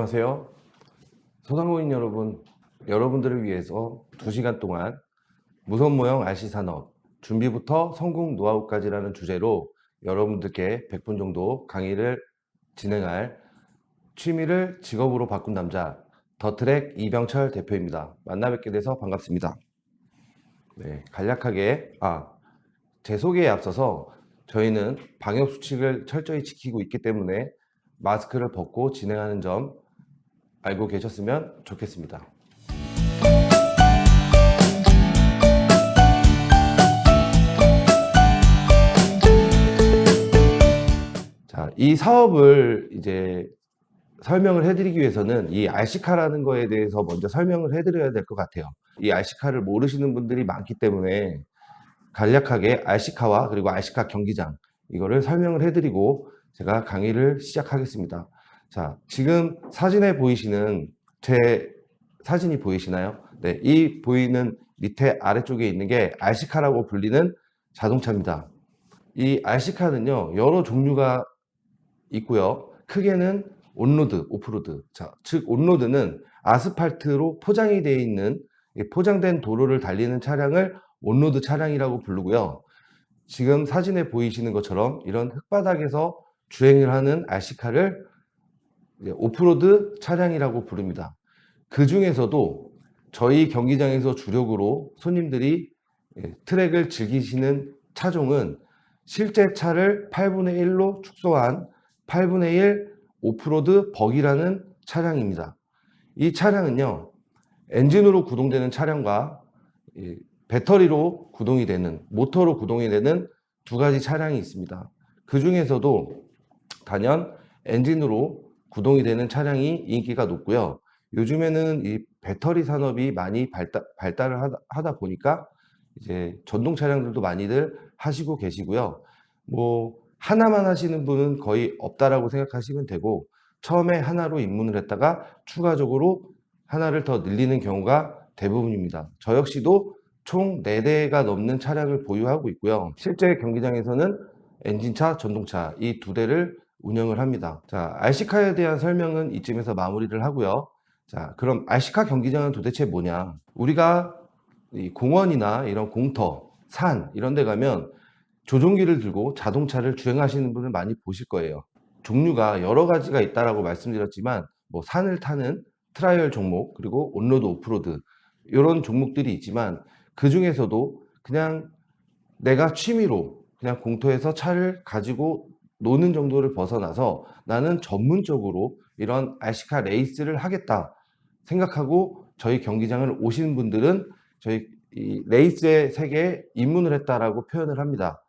안녕하세요. 소상공인 여러분, 여러분들을 위해서 2시간 동안 무선 모형 RC 산업 준비부터 성공 노하우까지라는 주제로 여러분들께 100분 정도 강의를 진행할 취미를 직업으로 바꾼 남자 더트랙 이병철 대표입니다. 만나 뵙게 돼서 반갑습니다. 네, 간략하게 제 소개에 앞서서 저희는 방역 수칙을 철저히 지키고 있기 때문에 마스크를 벗고 진행하는 점 알고 계셨으면 좋겠습니다. 자, 이 사업을 이제 설명을 해드리기 위해서는 이 RC카라는 거에 대해서 먼저 설명을 해드려야 될 것 같아요. 이 RC카를 모르시는 분들이 많기 때문에 간략하게 RC카와 그리고 RC카 경기장 이거를 설명을 해드리고 제가 강의를 시작하겠습니다. 자, 지금 사진에 보이시는 제 사진이 보이시나요? 네, 이 보이는 밑에 아래쪽에 있는 게 RC카라고 불리는 자동차입니다. 이 RC카는요, 여러 종류가 있고요. 크게는 온로드, 오프로드. 자, 즉 온로드는 아스팔트로 포장이 되어 있는 포장된 도로를 달리는 차량을 온로드 차량이라고 부르고요. 지금 사진에 보이시는 것처럼 이런 흙바닥에서 주행을 하는 RC카를 오프로드 차량이라고 부릅니다. 그 중에서도 저희 경기장에서 주력으로 손님들이 트랙을 즐기시는 차종은 실제 차를 8분의 1로 축소한 8분의 1 오프로드 버기라는 차량입니다. 이 차량은요, 엔진으로 구동되는 차량과 배터리로 구동이 되는, 모터로 구동이 되는 두 가지 차량이 있습니다. 그 중에서도 단연 엔진으로 구동이 되는 차량이 인기가 높고요. 요즘에는 이 배터리 산업이 많이 발달을 하다 보니까 이제 전동 차량들도 많이들 하시고 계시고요. 뭐 하나만 하시는 분은 거의 없다라고 생각하시면 되고, 처음에 하나로 입문을 했다가 추가적으로 하나를 더 늘리는 경우가 대부분입니다. 저 역시도 총 4대가 넘는 차량을 보유하고 있고요. 실제 경기장에서는 엔진차, 전동차 이 2대를 운영을 합니다. 자, RC카에 대한 설명은 이쯤에서 마무리를 하고요. 자, 그럼 RC카 경기장은 도대체 뭐냐? 우리가 이 공원이나 이런 공터, 산 이런 데 가면 조종기를 들고 자동차를 주행하시는 분을 많이 보실 거예요. 종류가 여러 가지가 있다라고 말씀드렸지만 뭐 산을 타는 트라이얼 종목 그리고 온로드, 오프로드 이런 종목들이 있지만 그 중에서도 그냥 내가 취미로 그냥 공터에서 차를 가지고 노는 정도를 벗어나서 나는 전문적으로 이런 RC카 레이스를 하겠다 생각하고 저희 경기장을 오시는 분들은 저희 이 레이스의 세계에 입문을 했다라고 표현을 합니다.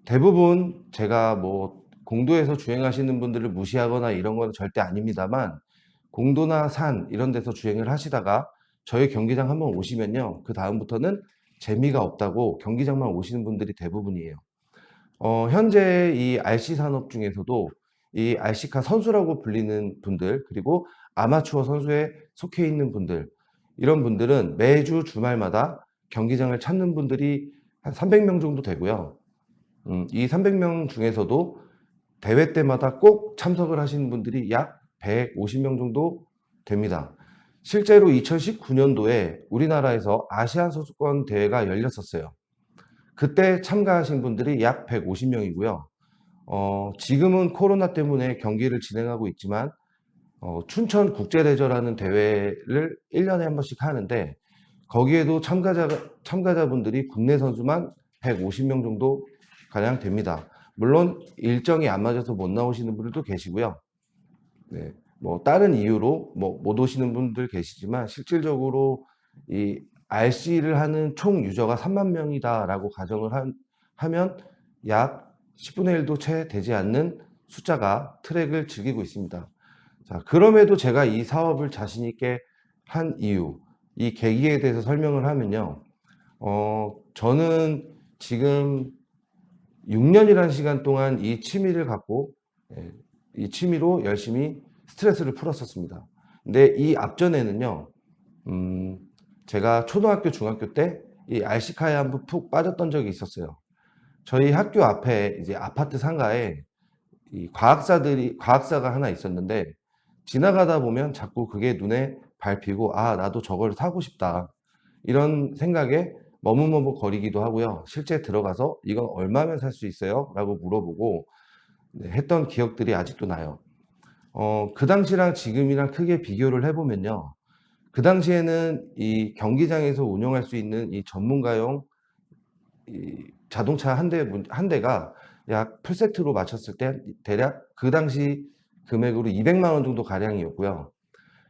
대부분 제가 뭐 공도에서 주행하시는 분들을 무시하거나 이런 건 절대 아닙니다만 공도나 산 이런 데서 주행을 하시다가 저희 경기장 한번 오시면요, 그 다음부터는 재미가 없다고 경기장만 오시는 분들이 대부분이에요. 현재 이 RC 산업 중에서도 이 RC카 선수라고 불리는 분들 그리고 아마추어 선수에 속해 있는 분들 이런 분들은 매주 주말마다 경기장을 찾는 분들이 한 300명 정도 되고요. 이 300명 중에서도 대회 때마다 꼭 참석을 하시는 분들이 약 150명 정도 됩니다. 실제로 2019년도에 우리나라에서 아시안 선수권 대회가 열렸었어요. 그때 참가하신 분들이 약 150명이고요. 지금은 코로나 때문에 경기를 진행하고 있지만 춘천 국제대저라는 대회를 1년에 한 번씩 하는데 거기에도 참가자분들이 국내 선수만 150명 정도 가량 됩니다. 물론 일정이 안 맞아서 못 나오시는 분들도 계시고요. 네, 뭐 다른 이유로 뭐 못 오시는 분들 계시지만 실질적으로 이 RC를 하는 총 유저가 3만 명이다라고 가정을 하면 약 10분의 1도 채 되지 않는 숫자가 트랙을 즐기고 있습니다. 자, 그럼에도 제가 이 사업을 자신 있게 한 이유, 이 계기에 대해서 설명을 하면요. 저는 지금 6년이라는 시간 동안 이 취미를 갖고 이 취미로 열심히 스트레스를 풀었었습니다. 근데 이 앞전에는요, 제가 초등학교, 중학교 때 이 RC카에 한번 푹 빠졌던 적이 있었어요. 저희 학교 앞에 이제 아파트 상가에 이 과학사가 하나 있었는데 지나가다 보면 자꾸 그게 눈에 밟히고 '아 나도 저걸 사고 싶다.' 이런 생각에 머뭇머뭇거리기도 하고요. 실제 들어가서 "이건 얼마면 살 수 있어요?" 라고 물어보고 네 했던 기억들이 아직도 나요. 그 당시랑 지금이랑 크게 비교를 해 보면요. 그 당시에는 이 경기장에서 운영할 수 있는 이 전문가용 이 자동차 한 대가 약 풀세트로 맞췄을 때 대략 그 당시 금액으로 200만 원 정도 가량이었고요.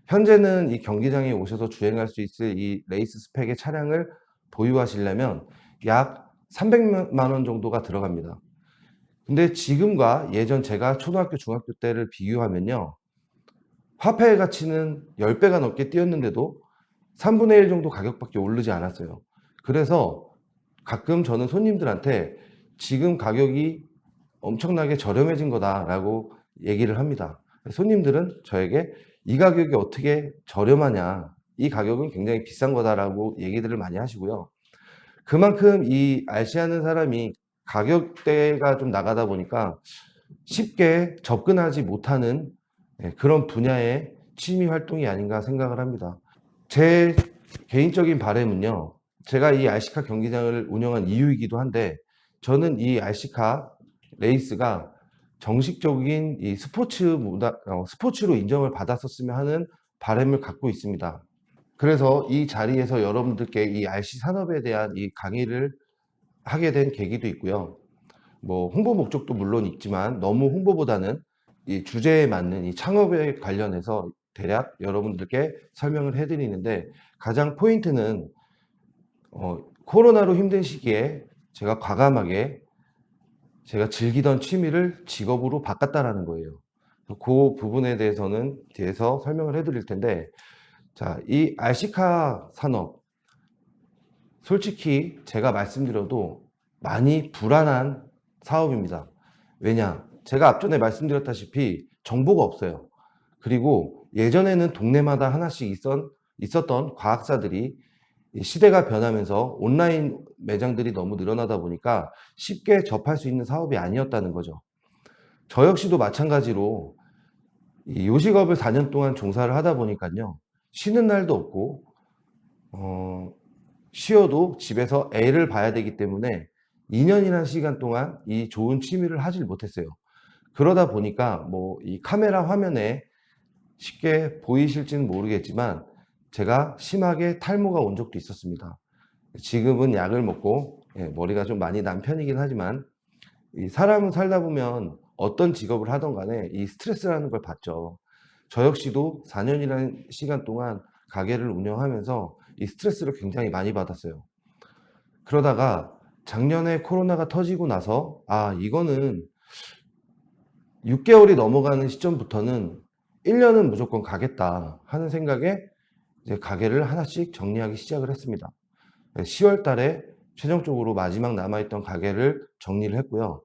현재는 이 경기장에 오셔서 주행할 수 있을 이 레이스 스펙의 차량을 보유하시려면 약 300만 원 정도가 들어갑니다. 근데 지금과 예전 제가 초등학교, 중학교 때를 비교하면요. 화폐의 가치는 10 배가 넘게 뛰었는데도 3분의 1 정도 가격밖에 오르지 않았어요. 그래서 가끔 저는 손님들한테 "지금 가격이 엄청나게 저렴해진 거다."라고 얘기를 합니다. 손님들은 저에게 "이 가격이 어떻게 저렴하냐. 이 가격은 굉장히 비싼 거다."라고 얘기들을 많이 하시고요. 그만큼 이 RC하는 사람이 가격대가 좀 나가다 보니까 쉽게 접근하지 못하는 예 그런 분야의 취미 활동이 아닌가 생각을 합니다. 제 개인적인 바람은요. 제가 이 RC카 경기장을 운영한 이유이기도 한데 저는 이 RC카 레이스가 정식적인 이 스포츠로 인정을 받았었으면 하는 바람을 갖고 있습니다. 그래서 이 자리에서 여러분들께 이 RC 산업에 대한 이 강의를 하게 된 계기도 있고요. 뭐 홍보 목적도 물론 있지만 너무 홍보보다는 이 주제에 맞는 이 창업에 관련해서 대략 여러분들께 설명을 해 드리는데 가장 포인트는 코로나로 힘든 시기에 제가 과감하게 제가 즐기던 취미를 직업으로 바꿨다라는 거예요. 그 부분에 대해서는 뒤에서 설명을 해 드릴 텐데 자, 이 RC카 산업 솔직히 제가 말씀드려도 많이 불안한 사업입니다. 왜냐? 제가 앞전에 말씀드렸다시피 정보가 없어요. 그리고 예전에는 동네마다 하나씩 있었던 과학사들이 이 시대가 변하면서 온라인 매장들이 너무 늘어나다 보니까 쉽게 접할 수 있는 사업이 아니었다는 거죠. 저 역시도 마찬가지로 이 요식업을 4년 동안 종사를 하다 보니깐요. 쉬는 날도 없고 어 쉬어도 집에서 애를 봐야 되기 때문에 2 년이라는 시간 동안 이 좋은 취미를 하질 못했어요. 그러다 보니까 뭐 이 카메라 화면에 쉽게 보이실지는 모르겠지만 제가 심하게 탈모가 온 적도 있었습니다. 지금은 약을 먹고 예 머리가 좀 많이 난 편이긴 하지만 이 사람은 살다 보면 어떤 직업을 하든 간에 이 스트레스라는 걸 받죠. 저 역시도 4 년이라는 시간 동안 가게를 운영하면서 이 스트레스를 굉장히 많이 받았어요. 그러다가 작년에 코로나가 터지고 나서 '아 이거는 6 개월이 넘어가는 시점부터는 1 년은 무조건 가겠다.' 하는 생각에 이제 가게를 하나씩 정리하기 시작을 했습니다. 10월 달에 최종적으로 마지막 남아 있던 가게를 정리를 했고요.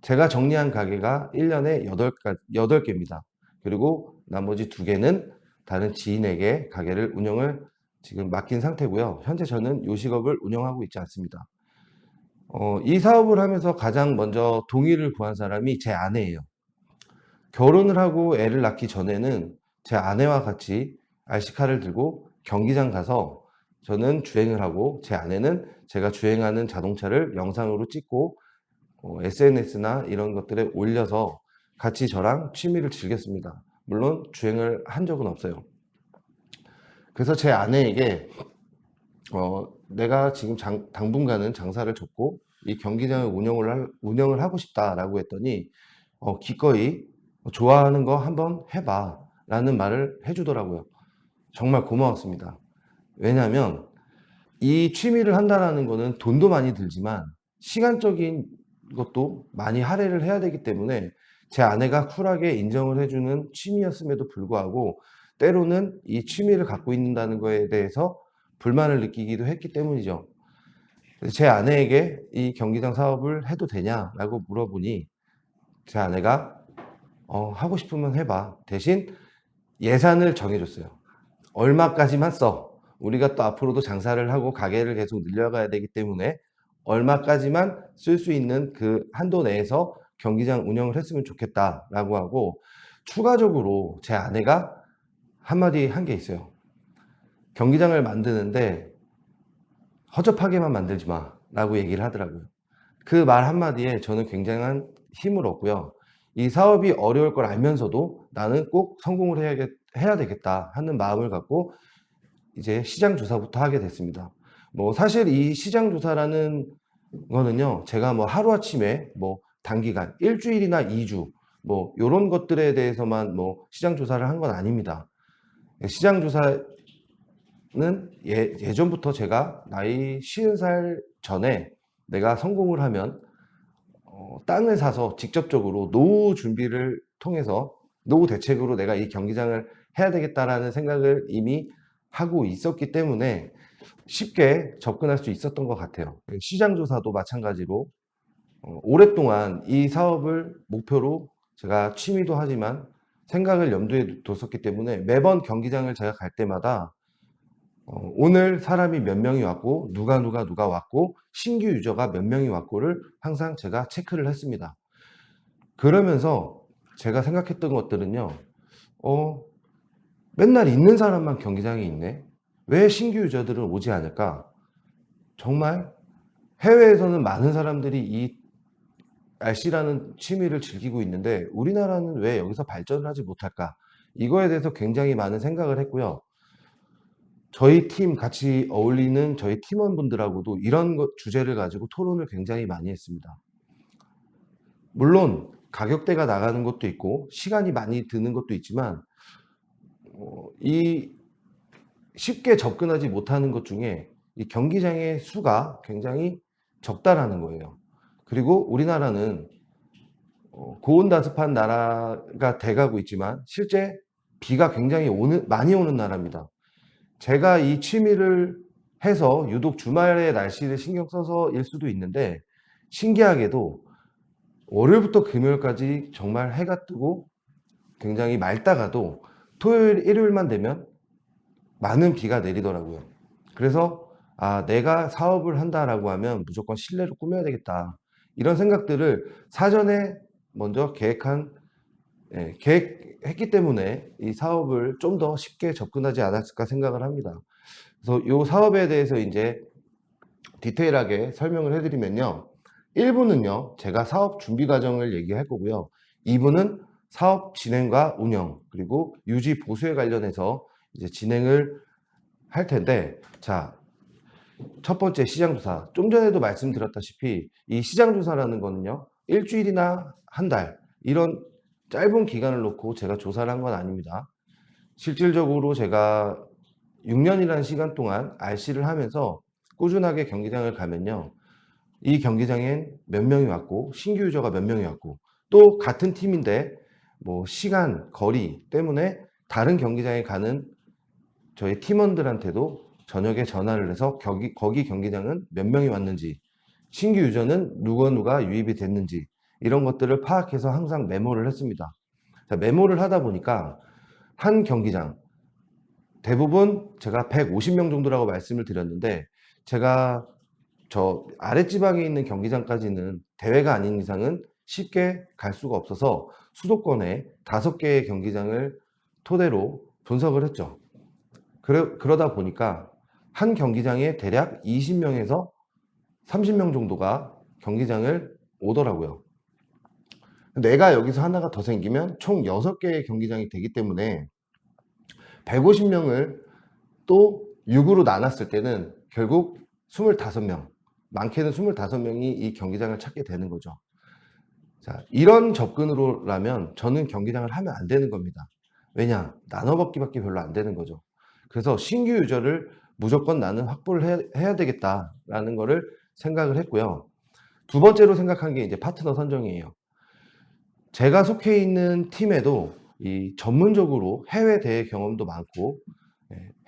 제가 정리한 가게가 1 년에 8 개입니다. 그리고 나머지 2 개는 다른 지인에게 가게를 운영을 지금 맡긴 상태고요. 현재 저는 요식업을 운영하고 있지 않습니다. 이 사업을 하면서 가장 먼저 동의를 구한 사람이 제 아내예요. 결혼을 하고 애를 낳기 전에는 제 아내와 같이 RC카를 들고 경기장 가서 저는 주행을 하고 제 아내는 제가 주행하는 자동차를 영상으로 찍고 SNS나 이런 것들에 올려서 같이 저랑 취미를 즐겼습니다. 물론 주행을 한 적은 없어요. 그래서 제 아내에게 "내가 지금 당분간은 장사를 접고 이 경기장을 운영을 하고 싶다."라고 했더니 기꺼이 "좋아하는 거 한번 해 봐."라는 말을 해 주더라고요. 정말 고마웠습니다. 왜냐하면 이 취미를 한다라는 거는 돈도 많이 들지만 시간적인 것도 많이 할애를 해야 되기 때문에 제 아내가 쿨하게 인정을 해 주는 취미였음에도 불구하고 때로는 이 취미를 갖고 있다는 거에 대해서 불만을 느끼기도 했기 때문이죠. 그래서 제 아내에게 "이 경기장 사업을 해도 되냐?"라고 물어보니 제 아내가 하고 싶으면 해 봐." 대신 예산을 정해 줬어요. "얼마까지만 써. 우리가 또 앞으로도 장사를 하고 가게를 계속 늘려가야 되기 때문에 얼마까지만 쓸 수 있는 그 한도 내에서 경기장 운영을 했으면 좋겠다."라고 하고 추가적으로 제 아내가 한마디 한 게 있어요. 경기장을 만드는데 허접하게만 만들지 마 라고 얘기를 하더라고요. 그 말 한마디에 저는 굉장한 힘을 얻고요. 이 사업이 어려울 걸 알면서도 나는 꼭 성공을 해야 되겠다 하는 마음을 갖고 이제 시장 조사부터 하게 됐습니다. 뭐 사실 이 시장 조사라는 거는요, 제가 뭐 하루아침에 뭐 단기간 일주일이나 2주 뭐 요런 것들에 대해서만 뭐 시장 조사를 한 건 아닙니다. 시장 조사는 예전부터 제가 나이 50살 전에 내가 성공을 하면 땅을 사서 직접적으로 노후 준비를 통해서 노후 대책으로 내가 이 경기장을 해야 되겠다라는 생각을 이미 하고 있었기 때문에 쉽게 접근할 수 있었던 것 같아요. 시장 조사도 마찬가지로 오랫동안 이 사업을 목표로 제가 취미도 하지만 생각을 염두에 뒀었기 때문에 매번 경기장을 제가 갈 때마다 오늘 사람이 몇 명이 왔고 누가 왔고 신규 유저가 몇 명이 왔고를 항상 제가 체크를 했습니다. 그러면서 제가 생각했던 것들은요, 맨날 있는 사람만 경기장에 있네? 왜 신규 유저들은 오지 않을까? 정말 해외에서는 많은 사람들이 이 RC라는 취미를 즐기고 있는데 우리나라는 왜 여기서 발전을 하지 못할까? 이거에 대해서 굉장히 많은 생각을 했고요. 저희 팀 같이 어울리는 저희 팀원분들하고도 이런 주제를 가지고 토론을 굉장히 많이 했습니다. 물론 가격대가 나가는 것도 있고 시간이 많이 드는 것도 있지만 이 쉽게 접근하지 못하는 것 중에 이 경기장의 수가 굉장히 적다라는 거예요. 그리고 우리나라는 고온다습한 나라가 돼가고 있지만 실제 비가 굉장히 많이 오는 나라입니다. 제가 이 취미를 해서 유독 주말에 날씨를 신경 써서일 수도 있는데 신기하게도 월요일부터 금요일까지 정말 해가 뜨고 굉장히 맑다가도 토요일, 일요일만 되면 많은 비가 내리더라고요. 그래서 내가 사업을 한다라고 하면 무조건 실내로 꾸며야 되겠다. 이런 생각들을 사전에 먼저 계획했기 때문에 이 사업을 좀 더 쉽게 접근하지 않았을까 생각을 합니다. 그래서 이 사업에 대해서 이제 디테일하게 설명을 해드리면요. 1부는요, 제가 사업 준비 과정을 얘기할 거고요. 2부는 사업 진행과 운영, 그리고 유지 보수에 관련해서 이제 진행을 할 텐데, 자, 첫 번째 시장조사. 좀 전에도 말씀드렸다시피 이 시장조사라는 거는요, 일주일이나 한 달, 이런 짧은 기간을 놓고 제가 조사를 한 건 아닙니다. 실질적으로 제가 6년이라는 시간 동안 RC를 하면서 꾸준하게 경기장을 가면요, 이 경기장엔 몇 명이 왔고 신규 유저가 몇 명이 왔고 또 같은 팀인데 뭐 시간, 거리 때문에 다른 경기장에 가는 저희 팀원들한테도 저녁에 전화를 해서 거기 경기장은 몇 명이 왔는지, 신규 유저는 누가 유입이 됐는지 이런 것들을 파악해서 항상 메모를 했습니다. 자, 메모를 하다 보니까 한 경기장 대부분 제가 150명 정도라고 말씀을 드렸는데 제가 저 아랫지방에 있는 경기장까지는 대회가 아닌 이상은 쉽게 갈 수가 없어서 수도권에 5개의 경기장을 토대로 분석을 했죠. 그러다 보니까 한 경기장에 대략 20명에서 30명 정도가 경기장을 오더라고요. 내가 여기서 하나가 더 생기면 총 6개의 경기장이 되기 때문에 150명을 또 6으로 나눴을 때는 결국 25명, 많게는 25명이 이 경기장을 찾게 되는 거죠. 자, 이런 접근으로라면 저는 경기장을 하면 안 되는 겁니다. 왜냐? 나눠먹기밖에 별로 안 되는 거죠. 그래서 신규 유저를 무조건 나는 확보를 해야 되겠다라는 거를 생각을 했고요. 두 번째로 생각한 게 이제 파트너 선정이에요. 제가 속해 있는 팀에도 이 전문적으로 해외 대회 경험도 많고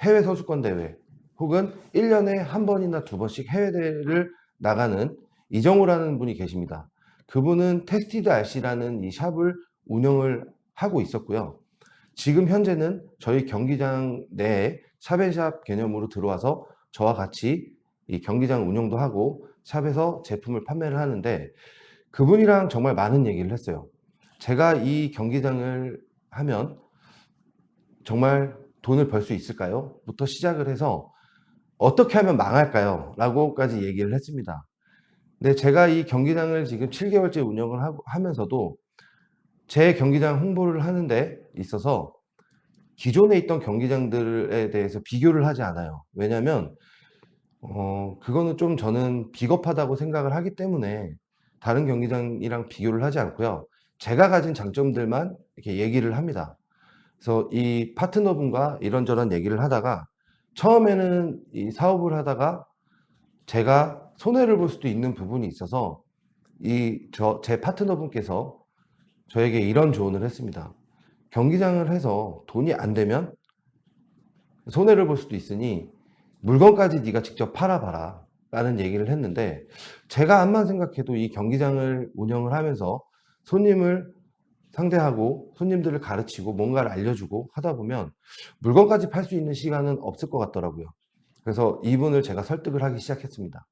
해외 선수권 대회 혹은 1년에 한 번이나 두 번씩 해외 대회를 나가는 이정우라는 분이 계십니다. 그분은 테스티드 RC라는 이 샵을 운영을 하고 있었고요. 지금 현재는 저희 경기장 내에 샵앤샵 개념으로 들어와서 저와 같이 이 경기장 운영도 하고 샵에서 제품을 판매를 하는데 그분이랑 정말 많은 얘기를 했어요. 제가 이 경기장을 하면 정말 돈을 벌 수 있을까요? 부터 시작을 해서 어떻게 하면 망할까요? 라고까지 얘기를 했습니다. 근데 제가 이 경기장을 지금 7개월째 운영을 하면서도 제 경기장 홍보를 하는 데 있어서 기존에 있던 경기장들에 대해서 비교를 하지 않아요. 왜냐면 그거는 좀 저는 비겁하다고 생각을 하기 때문에 다른 경기장이랑 비교를 하지 않고요. 제가 가진 장점들만 이렇게 얘기를 합니다. 그래서 이 파트너분과 이런저런 얘기를 하다가 처음에는 이 사업을 하다가 제가 손해를 볼 수도 있는 부분이 있어서 제 파트너분께서 저에게 이런 조언을 했습니다. 경기장을 해서 돈이 안 되면 손해를 볼 수도 있으니 물건까지 네가 직접 팔아봐라 라는 얘기를 했는데, 제가 암만 생각해도 이 경기장을 운영을 하면서 손님을 상대하고 손님들을 가르치고 뭔가를 알려주고 하다 보면 물건까지 팔 수 있는 시간은 없을 것 같더라고요. 그래서 이분을 제가 설득을 하기 시작했습니다.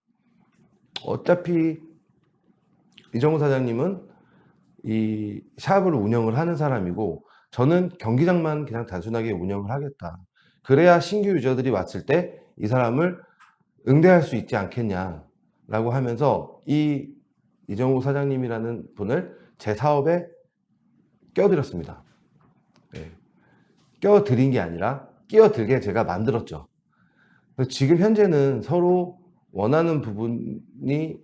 어차피 이정우 사장님은 이 샵을 운영을 하는 사람이고 저는 경기장만 그냥 단순하게 운영을 하겠다. 그래야 신규 유저들이 왔을 때 이 사람을 응대할 수 있지 않겠냐라고 하면서 이 이정우 사장님이라는 분을 제 사업에 껴들였습니다. 네. 껴들인 게 아니라 끼어들게 제가 만들었죠. 지금 현재는 서로 원하는 부분이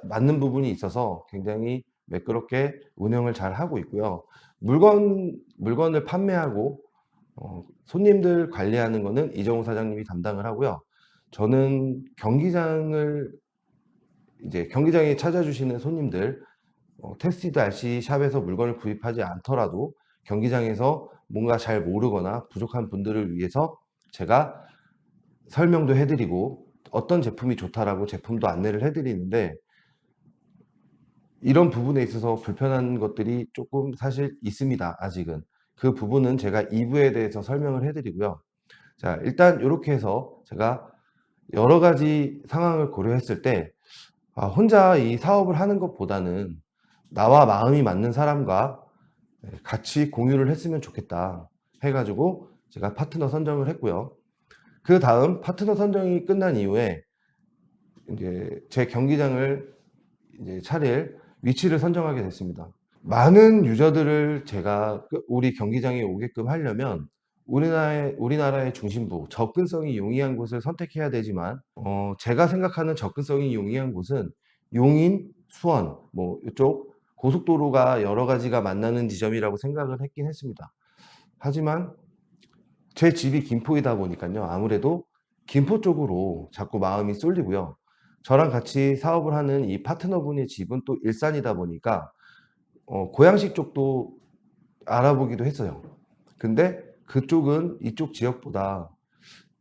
맞는 부분이 있어서 굉장히 매끄럽게 운영을 잘 하고 있고요. 물건을 판매하고 손님들 관리하는 거는 이정우 사장님이 담당을 하고요. 저는 경기장에 찾아주시는 손님들, 테스티드 RC 샵에서 물건을 구입하지 않더라도 경기장에서 뭔가 잘 모르거나 부족한 분들을 위해서 제가 설명도 해드리고 어떤 제품이 좋다라고 제품도 안내를 해드리는데, 이런 부분에 있어서 불편한 것들이 조금 사실 있습니다. 아직은. 그 부분은 제가 2부에 대해서 설명을 해드리고요. 자, 일단 이렇게 해서 제가 여러 가지 상황을 고려했을 때 혼자 이 사업을 하는 것보다는 나와 마음이 맞는 사람과 같이 공유를 했으면 좋겠다 해가지고 제가 파트너 선정을 했고요. 그 다음 파트너 선정이 끝난 이후에 이제 제 경기장을 이제 차릴 위치를 선정하게 됐습니다. 많은 유저들을 제가 우리 경기장에 오게끔 하려면 우리나라의 중심부, 접근성이 용이한 곳을 선택해야 되지만, 제가 생각하는 접근성이 용이한 곳은 용인, 수원, 뭐 이쪽 고속도로가 여러 가지가 만나는 지점이라고 생각을 했긴 했습니다. 하지만 제 집이 김포이다 보니까요. 아무래도 김포 쪽으로 자꾸 마음이 쏠리고요. 저랑 같이 사업을 하는 이 파트너분의 집은 또 일산이다 보니까 고양시 쪽도 알아보기도 했어요. 근데 그쪽은 이쪽 지역보다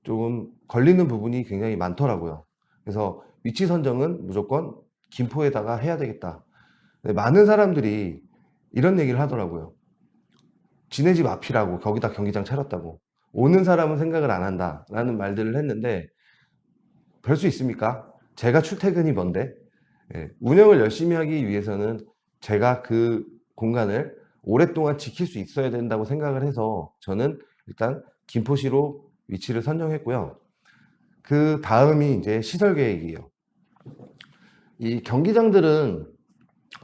조금 걸리는 부분이 굉장히 많더라고요. 그래서 위치 선정은 무조건 김포에다가 해야 되겠다. 많은 사람들이 이런 얘기를 하더라고요. 지네 집 앞이라고 거기다 경기장 차렸다고. 오는 사람은 생각을 안 한다 라는 말들을 했는데, 별 수 있습니까? 제가 출퇴근이 먼데 운영을 열심히 하기 위해서는 제가 그 공간을 오랫동안 지킬 수 있어야 된다고 생각을 해서 저는 일단 김포시로 위치를 선정했고요. 그 다음이 이제 시설 계획이에요. 이 경기장들은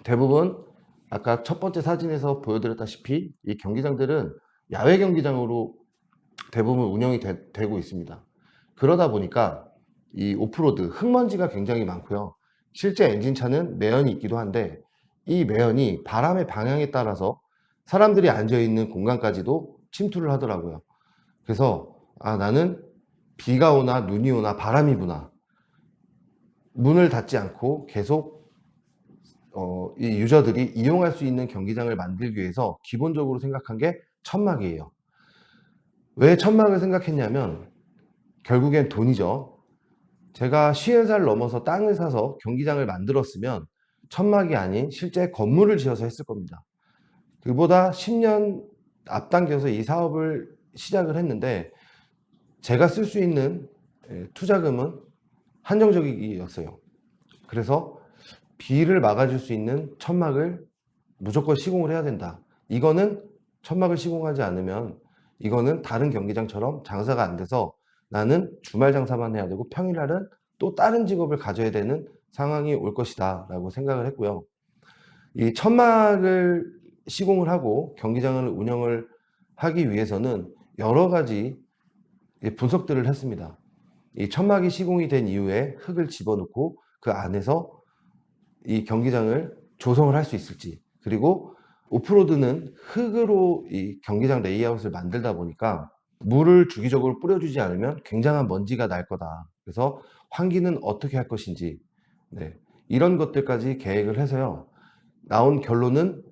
대부분 아까 첫 번째 사진에서 보여드렸다시피 이 경기장들은 야외 경기장으로 대부분 운영이 되고 있습니다. 그러다 보니까 이 오프로드, 흙먼지가 굉장히 많고요. 실제 엔진차는 매연이 있기도 한데 이 매연이 바람의 방향에 따라서 사람들이 앉아있는 공간까지도 침투를 하더라고요. 그래서 나는 비가 오나 눈이 오나 바람이 부나 문을 닫지 않고 계속 이 유저들이 이용할 수 있는 경기장을 만들기 위해서 기본적으로 생각한 게 천막이에요. 왜 천막을 생각했냐면 결국엔 돈이죠. 제가 50살 넘어서 땅을 사서 경기장을 만들었으면 천막이 아닌 실제 건물을 지어서 했을 겁니다. 그보다 10년 앞당겨서 이 사업을 시작을 했는데 제가 쓸 수 있는 투자금은 한정적이었어요. 그래서 비를 막아줄 수 있는 천막을 무조건 시공을 해야 된다. 이거는 천막을 시공하지 않으면 이거는 다른 경기장처럼 장사가 안 돼서 나는 주말 장사만 해야 되고 평일날은 또 다른 직업을 가져야 되는 상황이 올 것이다 라고 생각을 했고요. 이 천막을 시공을 하고 경기장을 운영을 하기 위해서는 여러 가지 분석들을 했습니다. 이 천막이 시공이 된 이후에 흙을 집어넣고 그 안에서 이 경기장을 조성을 할 수 있을지, 그리고 오프로드는 흙으로 이 경기장 레이아웃을 만들다 보니까 물을 주기적으로 뿌려주지 않으면 굉장한 먼지가 날 거다. 그래서 환기는 어떻게 할 것인지, 네, 이런 것들까지 계획을 해서요. 나온 결론은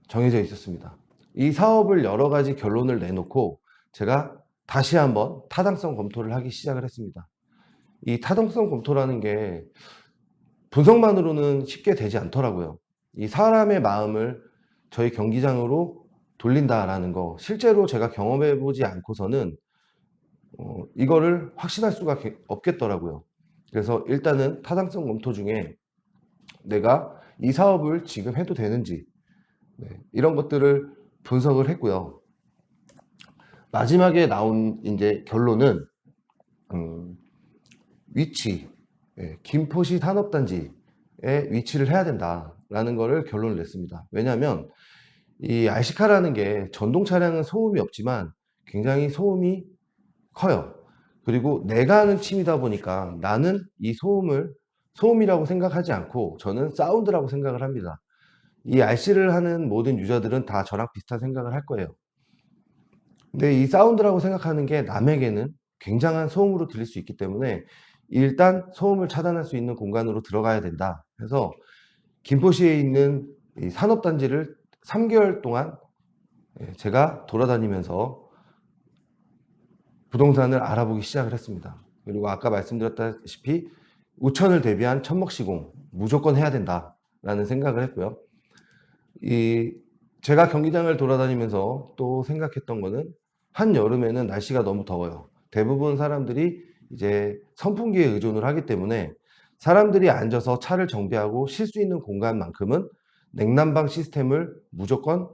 정해져 있었습니다. 이 사업을 여러 가지 결론을 내놓고 제가 다시 한번 타당성 검토를 하기 시작을 했습니다. 이 타당성 검토라는 게 분석만으로는 쉽게 되지 않더라고요. 이 사람의 마음을 저희 경기장으로 돌린다라는 거, 실제로 제가 경험해 보지 않고서는 이거를 확신할 수가 없겠더라고요. 그래서 일단은 타당성 검토 중에 내가 이 사업을 지금 해도 되는지, 네, 이런 것들을 분석을 했고요. 마지막에 나온 이제 결론은 위치, 김포시 산업단지에 위치를 해야 된다라는 것을 결론을 냈습니다. 왜냐하면 이 RC카라는 게 전동 차량은 소음이 없지만 굉장히 소음이 커요. 그리고 내가 하는 취미다 보니까 나는 이 소음을 소음이라고 생각하지 않고 저는 사운드라고 생각을 합니다. 이 RC를 하는 모든 유저들은 다 저랑 비슷한 생각을 할 거예요. 근데 이 사운드라고 생각하는 게 남에게는 굉장한 소음으로 들릴 수 있기 때문에 일단 소음을 차단할 수 있는 공간으로 들어가야 된다. 그래서 김포시에 있는 이 산업단지를 3개월 동안 제가 돌아다니면서 부동산을 알아보기 시작을 했습니다. 그리고 아까 말씀드렸다시피 우천을 대비한 천막 시공 무조건 해야 된다라는 생각을 했고요. 제가 경기장을 돌아다니면서 또 생각했던 거는 한여름에는 날씨가 너무 더워요. 대부분 사람들이 이제 선풍기에 의존을 하기 때문에 사람들이 앉아서 차를 정비하고 쉴 수 있는 공간만큼은 냉난방 시스템을 무조건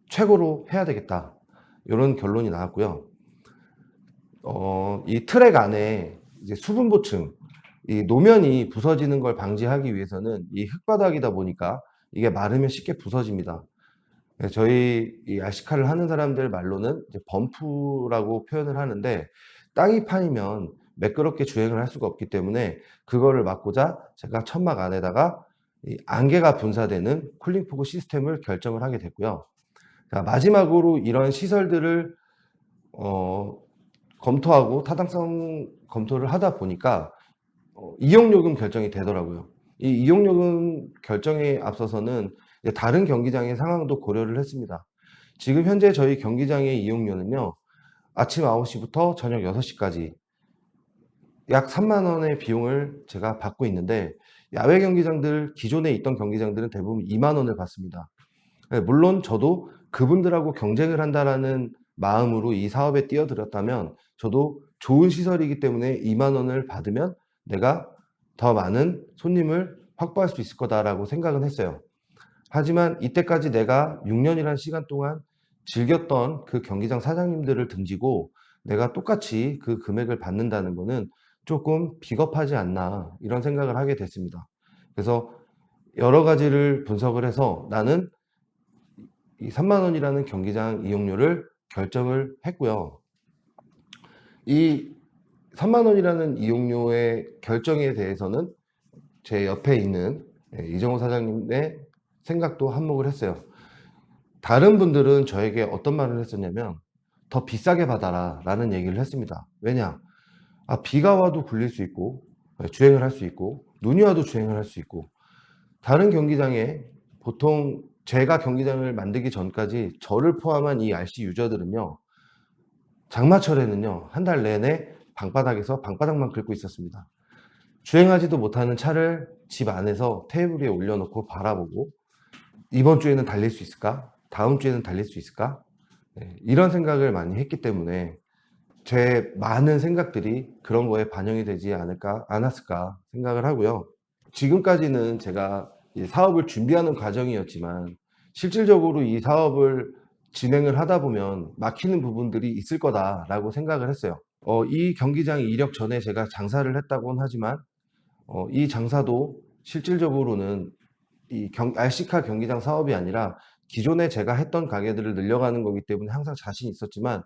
최고로 해야 되겠다. 이런 결론이 나왔고요. 이 트랙 안에 이제 수분 보충, 이 노면이 부서지는 걸 방지하기 위해서는 이 흙바닥이다 보니까 이게 마르면 쉽게 부서집니다. 저희 이 RC카를 하는 사람들 말로는 이제 범프라고 표현을 하는데 땅이 파이면 매끄럽게 주행을 할 수가 없기 때문에 그거를 막고자 제가 천막 안에다가 이 안개가 분사되는 쿨링포구 시스템을 결정을 하게 됐고요. 자, 마지막으로 이런 시설들을 검토하고 타당성 검토를 하다 보니까 이용요금 결정이 되더라고요. 이 이용요금 결정에 앞서서는 다른 경기장의 상황도 고려를 했습니다. 지금 현재 저희 경기장의 이용료는요, 아침 9시부터 저녁 6시까지 약 3만 원의 비용을 제가 받고 있는데 야외 경기장들, 기존에 있던 경기장들은 대부분 2만 원을 받습니다. 물론 저도 그분들하고 경쟁을 한다라는 마음으로 이 사업에 뛰어들었다면 저도 좋은 시설이기 때문에 2만 원을 받으면 내가 더 많은 손님을 확보할 수 있을 거다라고 생각은 했어요. 하지만 이때까지 내가 6년이라는 시간 동안 즐겼던 그 경기장 사장님들을 등지고 내가 똑같이 그 금액을 받는다는 거는 조금 비겁하지 않나 이런 생각을 하게 됐습니다. 그래서 여러 가지를 분석을 해서 나는 이 3만 원이라는 경기장 이용료를 결정을 했고요. 이 3만 원이라는 이용료의 결정에 대해서는 제 옆에 있는 이정호 사장님의 생각도 한몫을 했어요. 다른 분들은 저에게 어떤 말을 했었냐면 더 비싸게 받아라 라는 얘기를 했습니다. 왜냐? 비가 와도 굴릴 수 있고 주행을 할 수 있고 눈이 와도 주행을 할 수 있고 다른 경기장에 보통 제가 경기장을 만들기 전까지 저를 포함한 이 RC 유저들은요, 장마철에는요 한 달 내내 방바닥에서 방바닥만 긁고 있었습니다. 주행하지도 못하는 차를 집 안에서 테이블 위에 올려놓고 바라보고 이번 주에는 달릴 수 있을까? 다음 주에는 달릴 수 있을까? 이런 생각을 많이 했기 때문에 제 많은 생각들이 그런 거에 반영이 되지 않았을까 생각을 하고요. 지금까지는 제가 이 사업을 준비하는 과정이었지만 실질적으로 이 사업을 진행을 하다 보면 막히는 부분들이 있을 거다라고 생각을 했어요. 이 경기장 이력 전에 제가 장사를 했다고는 하지만 이 장사도 실질적으로는 RC카 경기장 사업이 아니라 기존에 제가 했던 가게들을 늘려가는 거기 때문에 항상 자신이 있었지만,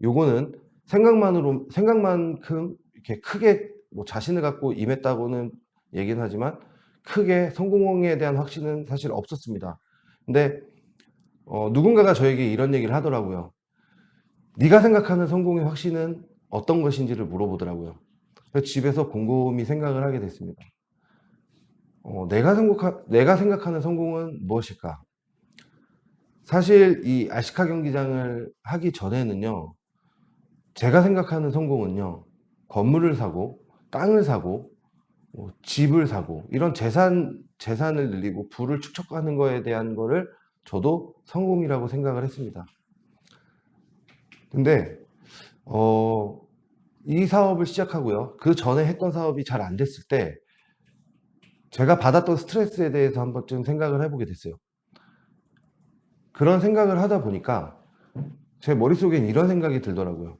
요거는 생각만큼 이렇게 크게 뭐 자신을 갖고 임했다고는 얘기는 하지만 크게 성공에 대한 확신은 사실 없었습니다. 근데 누군가가 저에게 이런 얘기를 하더라고요. 네가 생각하는 성공의 확신은 어떤 것인지를 물어보더라고요. 그래서 집에서 곰곰이 생각을 하게 됐습니다. 내가 생각하는 성공은 무엇일까? 사실 이 RC카 경기장을 하기 전에는요, 제가 생각하는 성공은요, 건물을 사고, 땅을 사고, 집을 사고, 이런 재산을 늘리고 부를 축적하는 거에 대한 거를 저도 성공이라고 생각을 했습니다. 근데, 이 사업을 시작하고요, 그 전에 했던 사업이 잘 안 됐을 때, 제가 받았던 스트레스에 대해서 한 번쯤 생각을 해보게 됐어요. 그런 생각을 하다 보니까 제 머릿속엔 이런 생각이 들더라고요.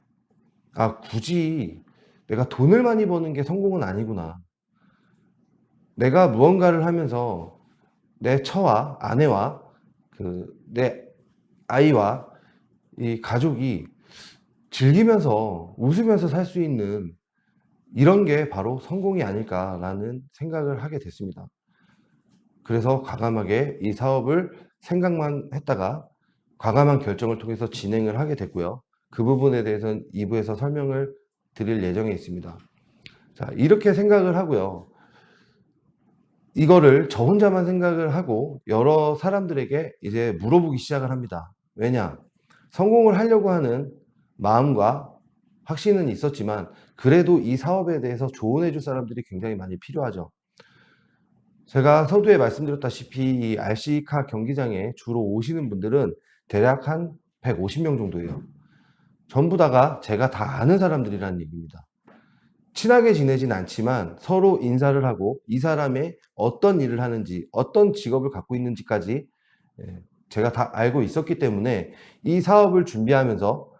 아, 굳이 내가 돈을 많이 버는 게 성공은 아니구나. 내가 무언가를 하면서 내 처와 아내와 내 아이와 이 가족이 즐기면서 웃으면서 살 수 있는 이런 게 바로 성공이 아닐까라는 생각을 하게 됐습니다. 그래서 과감하게 이 사업을 생각만 했다가 과감한 결정을 통해서 진행을 하게 됐고요. 그 부분에 대해서는 2부에서 설명을 드릴 예정에 있습니다. 자, 이렇게 생각을 하고요. 이거를 저 혼자만 생각을 하고 여러 사람들에게 이제 물어보기 시작을 합니다. 왜냐? 성공을 하려고 하는 마음과 확신은 있었지만 그래도 이 사업에 대해서 조언해 줄 사람들이 굉장히 많이 필요하죠. 제가 서두에 말씀드렸다시피 이 RC카 경기장에 주로 오시는 분들은 대략 한 150명 정도예요. 전부 다가 제가 다 아는 사람들이라는 얘기입니다. 친하게 지내진 않지만 서로 인사를 하고 이 사람의 어떤 일을 하는지, 어떤 직업을 갖고 있는지까지 제가 다 알고 있었기 때문에 이 사업을 준비하면서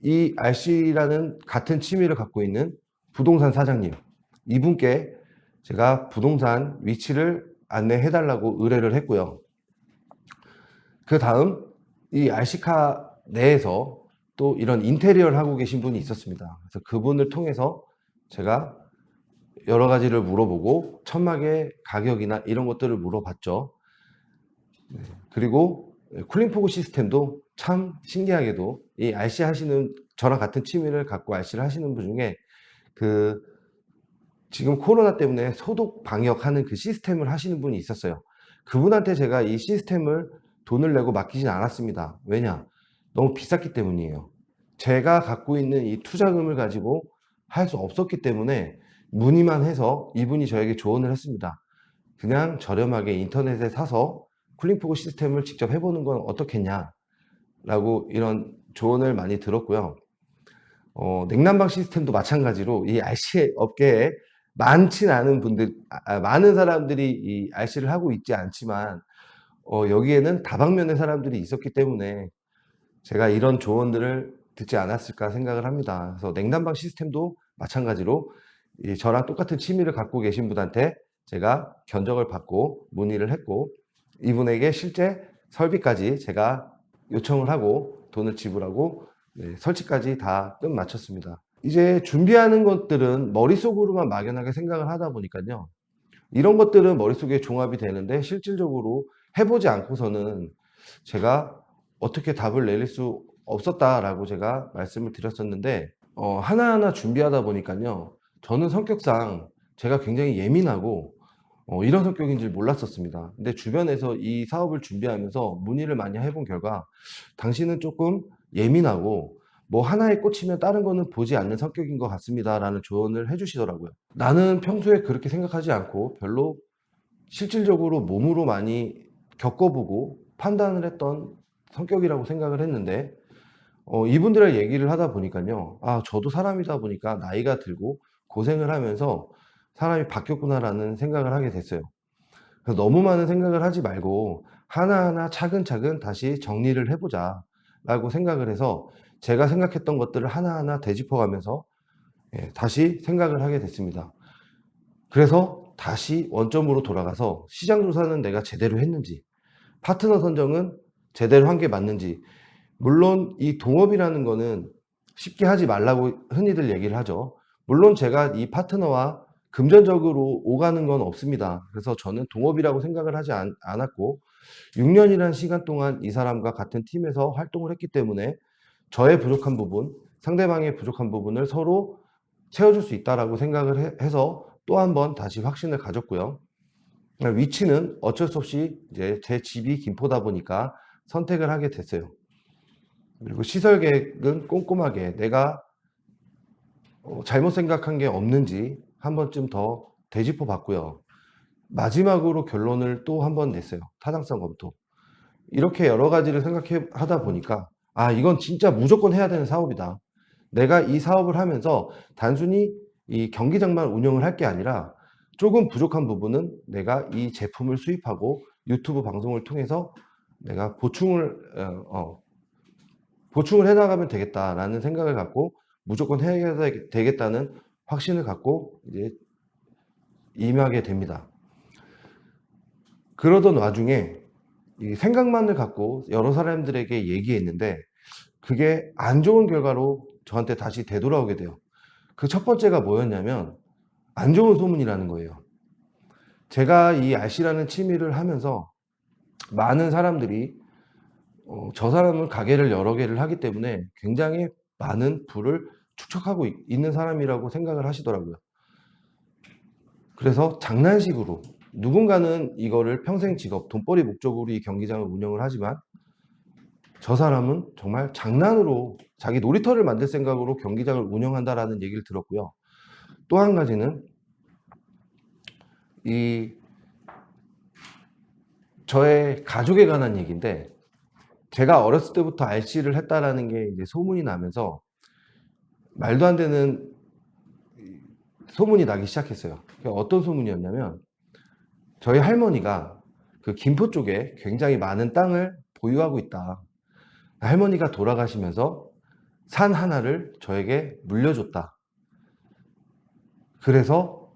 이 RC라는 같은 취미를 갖고 있는 부동산 사장님, 이분께 제가 부동산 위치를 안내해 달라고 의뢰를 했고요. 그 다음 이 RC카 내에서 또 이런 인테리어를 하고 계신 분이 있었습니다. 그래서 그분을 통해서 제가 여러 가지를 물어보고 천막의 가격이나 이런 것들을 물어봤죠. 그리고 쿨링포구 시스템도 참 신기하게도 이 RC 하시는, 저랑 같은 취미를 갖고 RC를 하시는 분 중에 지금 코로나 때문에 소독 방역하는 그 시스템을 하시는 분이 있었어요. 그분한테 제가 이 시스템을 돈을 내고 맡기진 않았습니다. 왜냐? 너무 비쌌기 때문이에요. 제가 갖고 있는 이 투자금을 가지고 할 수 없었기 때문에 문의만 해서 이분이 저에게 조언을 했습니다. 그냥 저렴하게 인터넷에 사서 쿨링포구 시스템을 직접 해보는 건 어떻겠냐 라고 이런 조언을 많이 들었고요. 냉난방 시스템도 마찬가지로 이 RC 업계에 많진 않은 분들, 많은 사람들이 이 RC를 하고 있지 않지만 여기에는 다방면의 사람들이 있었기 때문에 제가 이런 조언들을 듣지 않았을까 생각을 합니다. 그래서 냉난방 시스템도 마찬가지로 저랑 똑같은 취미를 갖고 계신 분한테 제가 견적을 받고 문의를 했고 이분에게 실제 설비까지 제가 요청을 하고 돈을 지불하고 설치까지 다 끝 마쳤습니다. 이제 준비하는 것들은 머릿속으로만 막연하게 생각을 하다 보니까요. 이런 것들은 머릿속에 종합이 되는데 실질적으로 해보지 않고서는 제가 어떻게 답을 내릴 수 없었다라고 제가 말씀을 드렸었는데 하나하나 준비하다 보니까요. 저는 성격상 제가 굉장히 예민하고 이런 성격인 줄 몰랐었습니다. 근데 주변에서 이 사업을 준비하면서 문의를 많이 해본 결과 당신은 조금 예민하고 뭐 하나에 꽂히면 다른 거는 보지 않는 성격인 것 같습니다 라는 조언을 해주시더라고요. 나는 평소에 그렇게 생각하지 않고 별로 실질적으로 몸으로 많이 겪어보고 판단을 했던 성격이라고 생각을 했는데 이분들의 얘기를 하다 보니까요. 아, 저도 사람이다 보니까 나이가 들고 고생을 하면서 사람이 바뀌었구나라는 생각을 하게 됐어요. 그래서 너무 많은 생각을 하지 말고 하나하나 차근차근 다시 정리를 해보자 라고 생각을 해서 제가 생각했던 것들을 하나하나 되짚어가면서 다시 생각을 하게 됐습니다. 그래서 다시 원점으로 돌아가서 시장 조사는 내가 제대로 했는지, 파트너 선정은 제대로 한 게 맞는지. 물론 이 동업이라는 거는 쉽게 하지 말라고 흔히들 얘기를 하죠. 물론 제가 이 파트너와 금전적으로 오가는 건 없습니다. 그래서 저는 동업이라고 생각을 하지 않았고 6년이라는 시간 동안 이 사람과 같은 팀에서 활동을 했기 때문에 저의 부족한 부분, 상대방의 부족한 부분을 서로 채워줄 수 있다라고 생각을 해서 또 한 번 다시 확신을 가졌고요. 위치는 어쩔 수 없이 이제 제 집이 김포다 보니까 선택을 하게 됐어요. 그리고 시설 계획은 꼼꼼하게 내가 잘못 생각한 게 없는지 한 번쯤 더 되짚어 봤고요. 마지막으로 결론을 또 한 번 냈어요. 타당성 검토. 이렇게 여러 가지를 생각해 하다 보니까 이건 진짜 무조건 해야 되는 사업이다. 내가 이 사업을 하면서 단순히 이 경기장만 운영을 할 게 아니라 조금 부족한 부분은 내가 이 제품을 수입하고 유튜브 방송을 통해서 내가 보충을 해나가면 되겠다라는 생각을 갖고 무조건 해야 되겠다는 확신을 갖고 이제 임하게 됩니다. 그러던 와중에 이 생각만을 갖고 여러 사람들에게 얘기했는데 그게 안 좋은 결과로 저한테 다시 되돌아오게 돼요. 그 첫 번째가 뭐였냐면 안 좋은 소문이라는 거예요. 제가 이 RC라는 취미를 하면서 많은 사람들이 저 사람은 가게를 여러 개를 하기 때문에 굉장히 많은 부를 축적하고 있는 사람이라고 생각을 하시더라고요. 그래서 장난식으로 누군가는 이거를 평생 직업, 돈벌이 목적으로 이 경기장을 운영을 하지만 저 사람은 정말 장난으로 자기 놀이터를 만들 생각으로 경기장을 운영한다라는 얘기를 들었고요. 또 한 가지는 이 저의 가족에 관한 얘기인데 제가 어렸을 때부터 RC를 했다라는 게 이제 소문이 나면서 말도 안 되는 소문이 나기 시작했어요. 어떤 소문이었냐면 저희 할머니가 그 김포 쪽에 굉장히 많은 땅을 보유하고 있다. 할머니가 돌아가시면서 산 하나를 저에게 물려줬다. 그래서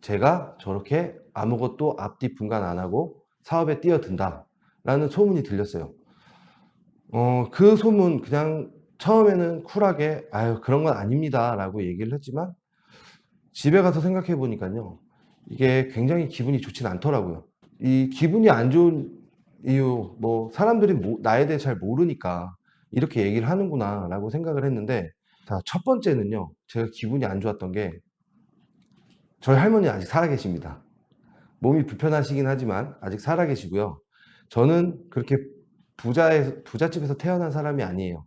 제가 저렇게 아무것도 앞뒤 분간 안 하고 사업에 뛰어든다 라는 소문이 들렸어요. 그 소문 그냥 처음에는 쿨하게 그런 건 아닙니다 라고 얘기를 했지만 집에 가서 생각해 보니까요 이게 굉장히 기분이 좋진 않더라고요. 이 기분이 안 좋은 이유 뭐 사람들이 나에 대해 잘 모르니까 이렇게 얘기를 하는구나 라고 생각을 했는데 자, 첫 번째는요 제가 기분이 안 좋았던 게 저희 할머니 아직 살아계십니다. 몸이 불편하시긴 하지만 아직 살아계시고요. 저는 그렇게 부잣집에서 태어난 사람이 아니에요.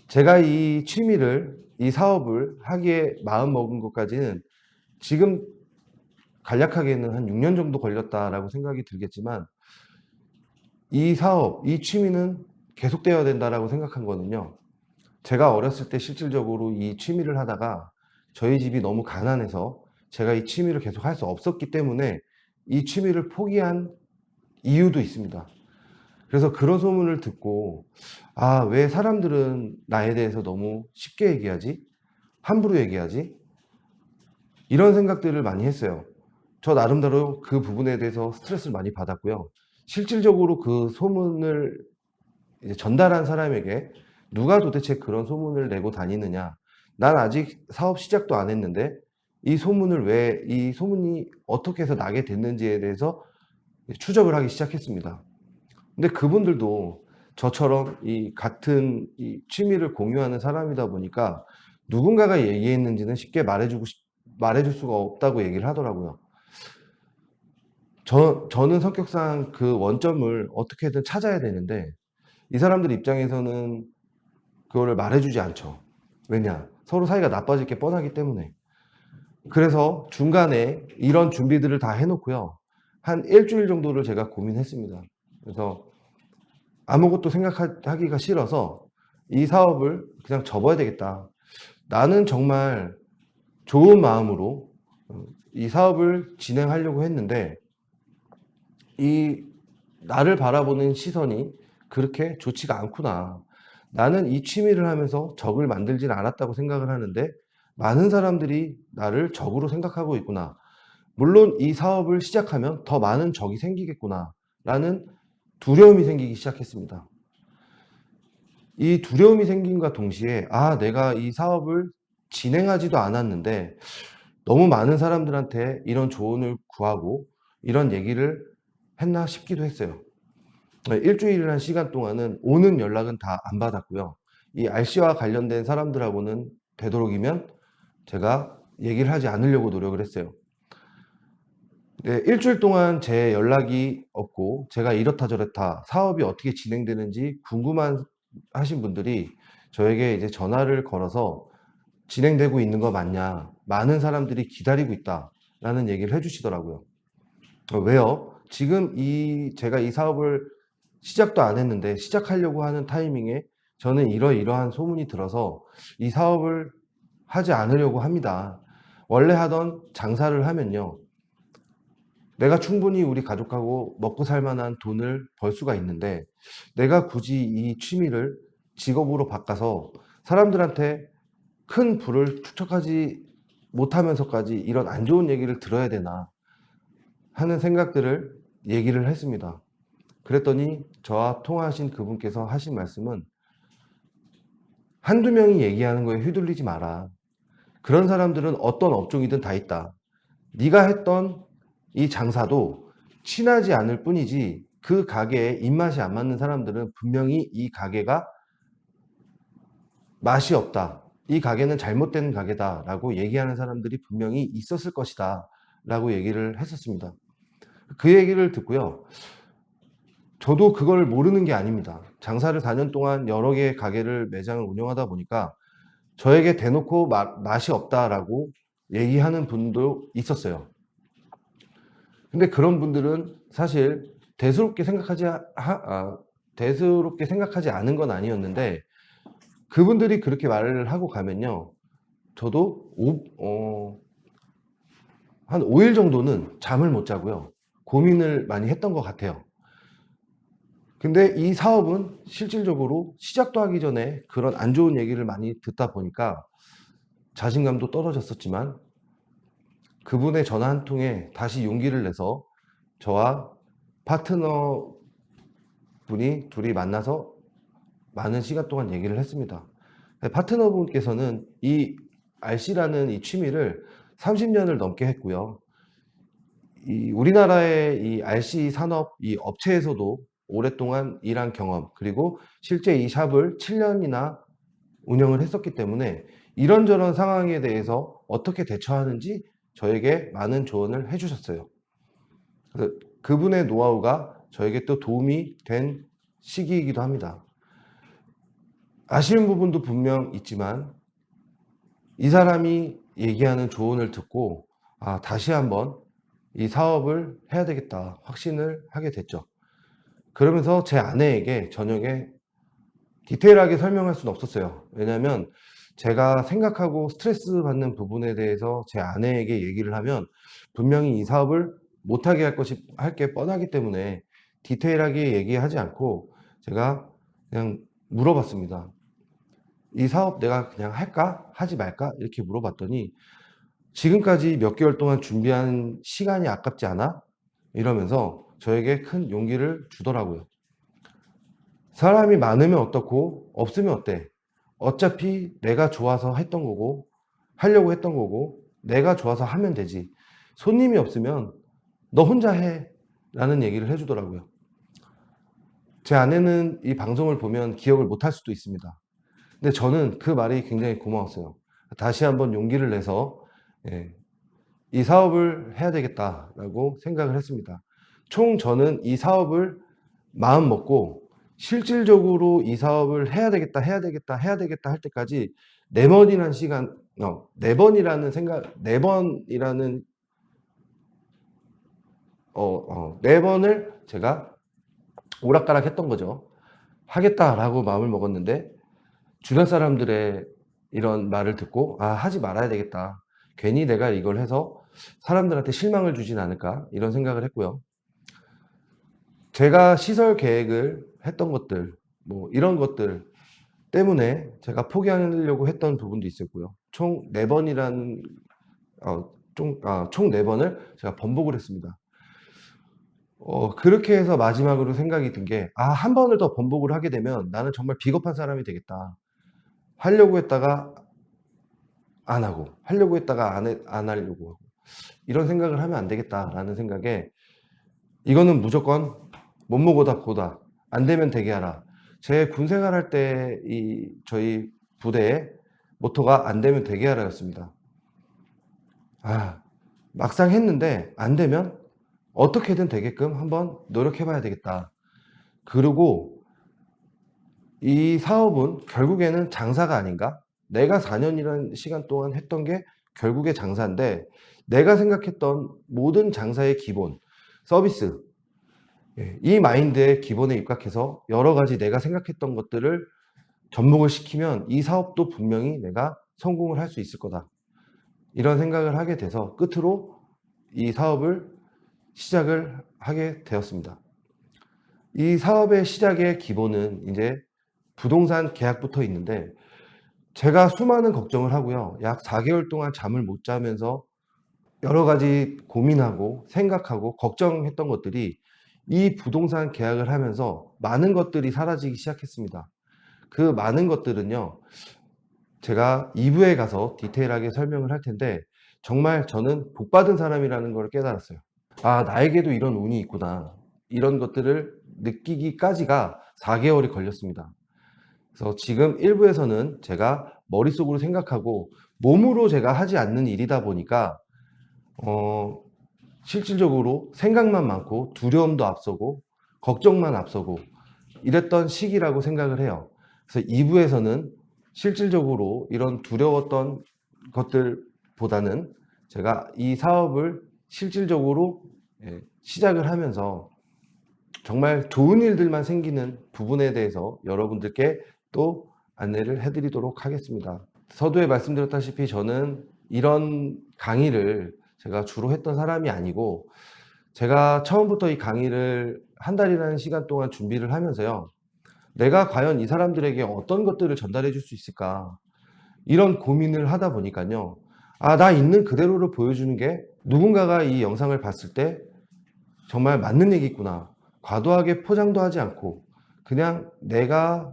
제가 이 취미를, 이 사업을 하기에 마음 먹은 것까지는 지금 간략하게는 한 6년 정도 걸렸다라고 생각이 들겠지만 이 사업, 이 취미는 계속되어야 된다라고 생각한 거는요. 제가 어렸을 때 실질적으로 이 취미를 하다가 저희 집이 너무 가난해서 제가 이 취미를 계속 할 수 없었기 때문에 이 취미를 포기한 이유도 있습니다. 그래서 그런 소문을 듣고 왜 사람들은 나에 대해서 너무 쉽게 얘기하지? 함부로 얘기하지? 이런 생각들을 많이 했어요. 저 나름대로 그 부분에 대해서 스트레스를 많이 받았고요. 실질적으로 그 소문을 이제 전달한 사람에게 누가 도대체 그런 소문을 내고 다니느냐? 난 아직 사업 시작도 안 했는데 이 소문이 어떻게 해서 나게 됐는지에 대해서 추적을 하기 시작했습니다. 근데 그분들도 저처럼 이 같은 이 취미를 공유하는 사람이다 보니까 누군가가 얘기했는지는 쉽게 말해줄 수가 없다고 얘기를 하더라고요. 저는 성격상 그 원점을 어떻게든 찾아야 되는데 이 사람들 입장에서는 그거를 말해주지 않죠. 왜냐? 서로 사이가 나빠질 게 뻔하기 때문에. 그래서 중간에 이런 준비들을 다 해놓고요. 한 일주일 정도를 제가 고민했습니다. 그래서 아무것도 생각하기가 싫어서 이 사업을 그냥 접어야 되겠다. 나는 정말 좋은 마음으로 이 사업을 진행하려고 했는데 이 나를 바라보는 시선이 그렇게 좋지가 않구나. 나는 이 취미를 하면서 적을 만들진 않았다고 생각을 하는데 많은 사람들이 나를 적으로 생각하고 있구나. 물론 이 사업을 시작하면 더 많은 적이 생기겠구나라는 두려움이 생기기 시작했습니다. 이 두려움이 생김과 동시에 내가 이 사업을 진행하지도 않았는데 너무 많은 사람들한테 이런 조언을 구하고 이런 얘기를 했나 싶기도 했어요. 일주일이라는 시간 동안은 오는 연락은 다 안 받았고요. 이 RC와 관련된 사람들하고는 되도록이면 제가 얘기를 하지 않으려고 노력을 했어요. 네, 일주일 동안 제 연락이 없고 제가 이렇다 저렇다 사업이 어떻게 진행되는지 궁금한 하신 분들이 저에게 이제 전화를 걸어서 진행되고 있는 거 맞냐? 많은 사람들이 기다리고 있다라는 얘기를 해주시더라고요. 왜요? 지금 제가 이 사업을 시작도 안 했는데 시작하려고 하는 타이밍에 저는 이러이러한 소문이 들어서 이 사업을 하지 않으려고 합니다. 원래 하던 장사를 하면요. 내가 충분히 우리 가족하고 먹고 살 만한 돈을 벌 수가 있는데 내가 굳이 이 취미를 직업으로 바꿔서 사람들한테 큰 부를 축적하지 못하면서까지 이런 안 좋은 얘기를 들어야 되나 하는 생각들을 얘기를 했습니다. 그랬더니 저와 통화하신 그분께서 하신 말씀은 한두 명이 얘기하는 거에 휘둘리지 마라. 그런 사람들은 어떤 업종이든 다 있다. 네가 했던 이 장사도 친하지 않을 뿐이지 그 가게에 입맛이 안 맞는 사람들은 분명히 이 가게가 맛이 없다. 이 가게는 잘못된 가게다. 라고 얘기하는 사람들이 분명히 있었을 것이다. 라고 얘기를 했었습니다. 그 얘기를 듣고요. 저도 그걸 모르는 게 아닙니다. 장사를 4년 동안 여러 개의 가게를 매장을 운영하다 보니까 저에게 대놓고 맛이 없다라고 얘기하는 분도 있었어요. 근데 그런 분들은 사실 대수롭게 대수롭게 생각하지 않은 건 아니었는데 그분들이 그렇게 말을 하고 가면요. 저도 한 5일 정도는 잠을 못 자고요. 고민을 많이 했던 것 같아요. 근데 이 사업은 실질적으로 시작도 하기 전에 그런 안 좋은 얘기를 많이 듣다 보니까 자신감도 떨어졌었지만 그분의 전화 한 통에 다시 용기를 내서 저와 파트너 분이 둘이 만나서 많은 시간 동안 얘기를 했습니다. 파트너분께서는 이 RC라는 이 취미를 30년을 넘게 했고요. 우리나라의 이 RC 산업 이 업체에서도 오랫동안 일한 경험, 그리고 실제 이 샵을 7년이나 운영을 했었기 때문에 이런저런 상황에 대해서 어떻게 대처하는지 저에게 많은 조언을 해주셨어요. 그래서 그분의 노하우가 저에게 또 도움이 된 시기이기도 합니다. 아쉬운 부분도 분명 있지만 이 사람이 얘기하는 조언을 듣고 다시 한번 이 사업을 해야 되겠다 확신을 하게 됐죠. 그러면서 제 아내에게 저녁에 디테일하게 설명할 수는 없었어요. 왜냐하면 제가 생각하고 스트레스 받는 부분에 대해서 제 아내에게 얘기를 하면 분명히 이 사업을 못하게 할 게 뻔하기 때문에 디테일하게 얘기하지 않고 제가 그냥 물어봤습니다. 이 사업 내가 그냥 할까? 하지 말까? 이렇게 물어봤더니 지금까지 몇 개월 동안 준비한 시간이 아깝지 않아? 이러면서 저에게 큰 용기를 주더라고요. 사람이 많으면 어떻고 없으면 어때? 어차피 내가 좋아서 했던 거고 하려고 했던 거고 내가 좋아서 하면 되지. 손님이 없으면 너 혼자 해 라는 얘기를 해주더라고요. 제 아내는 이 방송을 보면 기억을 못할 수도 있습니다. 근데 저는 그 말이 굉장히 고마웠어요. 다시 한번 용기를 내서 이 사업을 해야 되겠다라고 생각을 했습니다. 총 저는 이 사업을 마음 먹고 실질적으로 이 사업을 해야 되겠다 할 때까지 4번이라는 시간, 4번이라는 생각, 4번이라는 4번을 제가 오락가락 했던 거죠. 하겠다라고 마음을 먹었는데 주변 사람들의 이런 말을 듣고 하지 말아야 되겠다. 괜히 내가 이걸 해서 사람들한테 실망을 주진 않을까 이런 생각을 했고요. 제가 시설 계획을 했던 것들, 뭐 이런 것들 때문에 제가 포기하려고 했던 부분도 있었고요. 총 4번이란 총 4번을 제가 번복을 했습니다. 그렇게 해서 마지막으로 생각이 든 게 '한 번을 더 번복을 하게 되면 나는 정말 비겁한 사람이 되겠다. 하려고 했다가 안 하고, 하려고 했다가 안 하려고 하고, 이런 생각을 하면 안 되겠다.'라는 생각에 이거는 무조건 못모고다 고다. 안 되면 되게 하라. 제 군 생활할 때 저희 부대의 모토가 안 되면 되게 하라였습니다. 막상 했는데 안 되면 어떻게든 되게끔 한번 노력해 봐야 되겠다. 그리고 이 사업은 결국에는 장사가 아닌가? 내가 4년이라는 시간 동안 했던 게 결국에 장사인데, 내가 생각했던 모든 장사의 기본, 서비스, 이 마인드의 기본에 입각해서 여러 가지 내가 생각했던 것들을 접목을 시키면 이 사업도 분명히 내가 성공을 할 수 있을 거다. 이런 생각을 하게 돼서 끝으로 이 사업을 시작을 하게 되었습니다. 이 사업의 시작의 기본은 이제 부동산 계약부터 있는데, 제가 수많은 걱정을 하고요. 약 4개월 동안 잠을 못 자면서 여러 가지 고민하고 생각하고 걱정했던 것들이 이 부동산 계약을 하면서 많은 것들이 사라지기 시작했습니다. 그 많은 것들은요, 제가 2부에 가서 디테일하게 설명을 할 텐데, 정말 저는 복받은 사람이라는 걸 깨달았어요. 나에게도 이런 운이 있구나. 이런 것들을 느끼기까지가 4개월이 걸렸습니다. 그래서 지금 1부에서는 제가 머릿속으로 생각하고 몸으로 제가 하지 않는 일이다 보니까 실질적으로 생각만 많고 두려움도 앞서고 걱정만 앞서고 이랬던 시기라고 생각을 해요. 그래서 2부에서는 실질적으로 이런 두려웠던 것들보다는 제가 이 사업을 실질적으로 시작을 하면서 정말 좋은 일들만 생기는 부분에 대해서 여러분들께 또 안내를 해드리도록 하겠습니다. 서두에 말씀드렸다시피 저는 이런 강의를 제가 주로 했던 사람이 아니고, 제가 처음부터 이 강의를 한 달이라는 시간 동안 준비를 하면서요, 내가 과연 이 사람들에게 어떤 것들을 전달해 줄 수 있을까, 이런 고민을 하다 보니까요, 나 있는 그대로를 보여주는 게 누군가가 이 영상을 봤을 때 정말 맞는 얘기구나, 과도하게 포장도 하지 않고 그냥 내가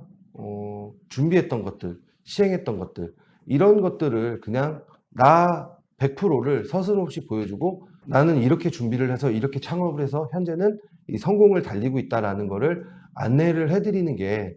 준비했던 것들, 시행했던 것들, 이런 것들을 그냥 나 100%를 서슴없이 보여주고, 나는 이렇게 준비를 해서 이렇게 창업을 해서 현재는 이 성공을 달리고 있다라는 거를 안내를 해드리는 게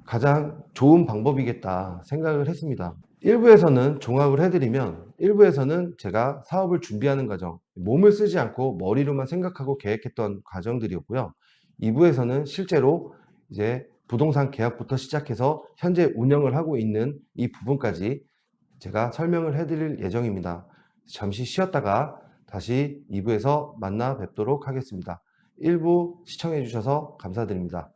가장 좋은 방법이겠다 생각을 했습니다. 1부에서는 종합을 해드리면, 1부에서는 제가 사업을 준비하는 과정, 몸을 쓰지 않고 머리로만 생각하고 계획했던 과정들이었고요. 2부에서는 실제로 이제 부동산 계약부터 시작해서 현재 운영을 하고 있는 이 부분까지 제가 설명을 해드릴 예정입니다. 잠시 쉬었다가 다시 2부에서 만나 뵙도록 하겠습니다. 1부 시청해 주셔서 감사드립니다.